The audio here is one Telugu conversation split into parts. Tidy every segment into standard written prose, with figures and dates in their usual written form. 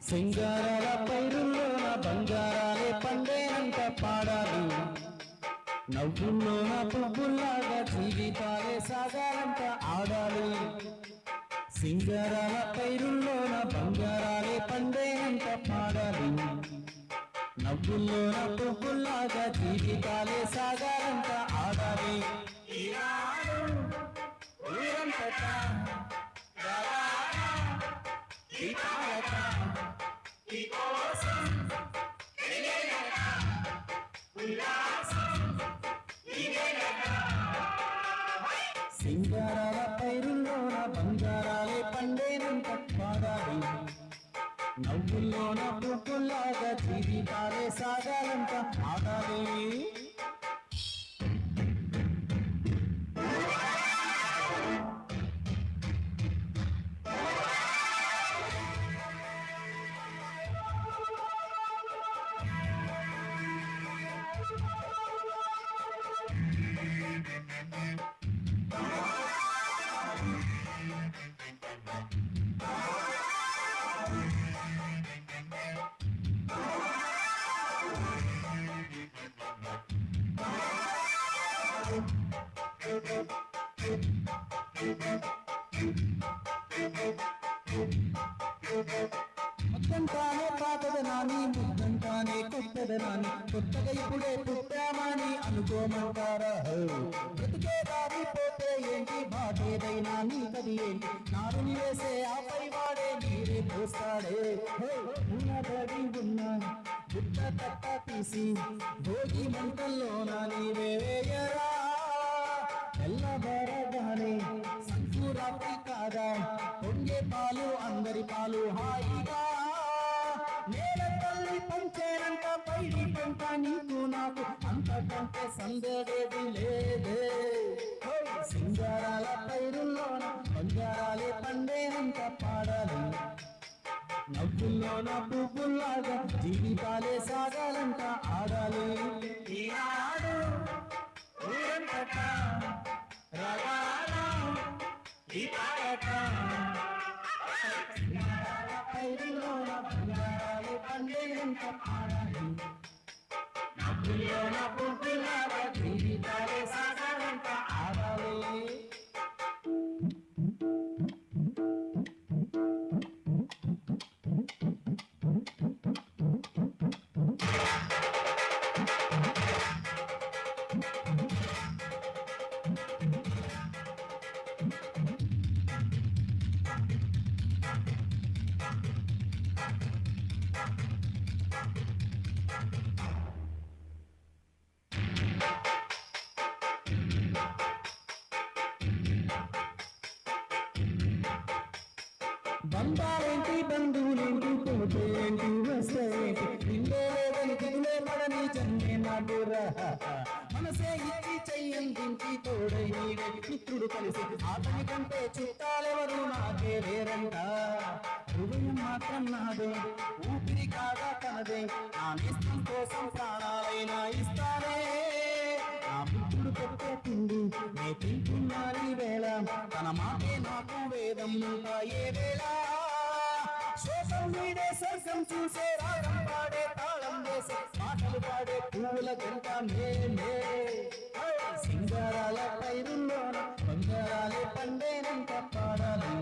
సింగారాల పైరుల్లోన బంగారాలే పండేనంత పాడాలి, నవ్వుల్లోన పువ్వుల్లాగా జీవితాలే సాగాలంట ఆడాలి. సింగారాల పైరుల్లోన బంగారాలే పండేనంత పాడాలి, నవ్వుల్లోన పువ్వుల్లాగా జీవితాలే సాగాలంట ఆడాలి. సింగారాల పైరుల్లోన బంగారాలే పండేనంత పాడాలి, నవ్వుల్లోన పువ్వుల్లాగా జీవితాలే సాగాలంట ఆడాలి. మొత్తంతానే పాతదనాని, ముద్దంతానే కొత్తదనాని, కొత్తగా ఇప్పుడే పుట్టామని అనుకోమంటారా? బ్రతుకే దారిపోతే ఏంటి, బాటేదైనా నీకది ఏంటి, నారుని వేసే ఆపై వాడే నీరే పోస్తాడే. ఉన్నదడి ఉన్నా గుట్ట తట్ట తీసి భోగి మంటల్లోన నీవే వేయరా. తెల్లబరగానే సంకురాత్రి కాదా, పొంగే పాలు అందరి పాలు హాయిగా, నేల తల్లి పంచేనంట పైడి పంట నీకు నాకు, అంతకంటే సందేహేది లేదే. సింగారాల పైరుల్లోన బంగారాలే పండేనంత పాడాలి, నవ్వుల్లోన పువ్వుల్లాగా జీవితాలే సాగాలంట ఆడాలి. ఈనాడు ఊరంతట రగాల ఈ పాట, పైరుల్లోన బంగారాలే పండేనంత పాడాలి, నవ్వుల్లోన పువ్వుల్లాగా జీవితాలే సాగాలంట ఆడాలి. బంధాలేంటి బంధువులేంటి పోతేంటి వస్తేంటి, నిన్నే లేదని దిగులే పడని జన్మే నాటురా. మనసే ఇచ్చి చెయ్యందించి తోడై నీవే మిత్రుడు కలిసి, అతని కంటే చుట్టాలెవరు నాకే వేరంట. హృదయం మాత్రం నాదే, ఊపిరి కాగా తనదే, నా నేస్తం కోసం ప్రాణాలైనా ఇస్తానే. నా మిత్రుడు పెట్టే తిండి నే తింటున్నాని వేళ, తన మాటే నాకు వేదం ఏ వేళ. శోకం వీడే స్వర్గం చూసే, రాగం పాడే తాళం వేసే, మాటలు పాడే పువ్వుల గంట మేమే. సింగారాల పైరుల్లోన బంగారాలే పండేనంత పాడాలి,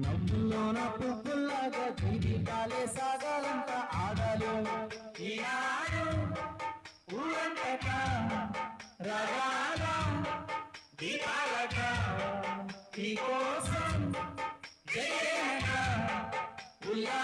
నవ్వుల్లోన పువ్వుల్లాగా జీవితాలే సాగాలంట ఆడాలి. ఈనాడు ఊరంతట రగాల దీపాలట నీకోసం జయనట ఉల్లా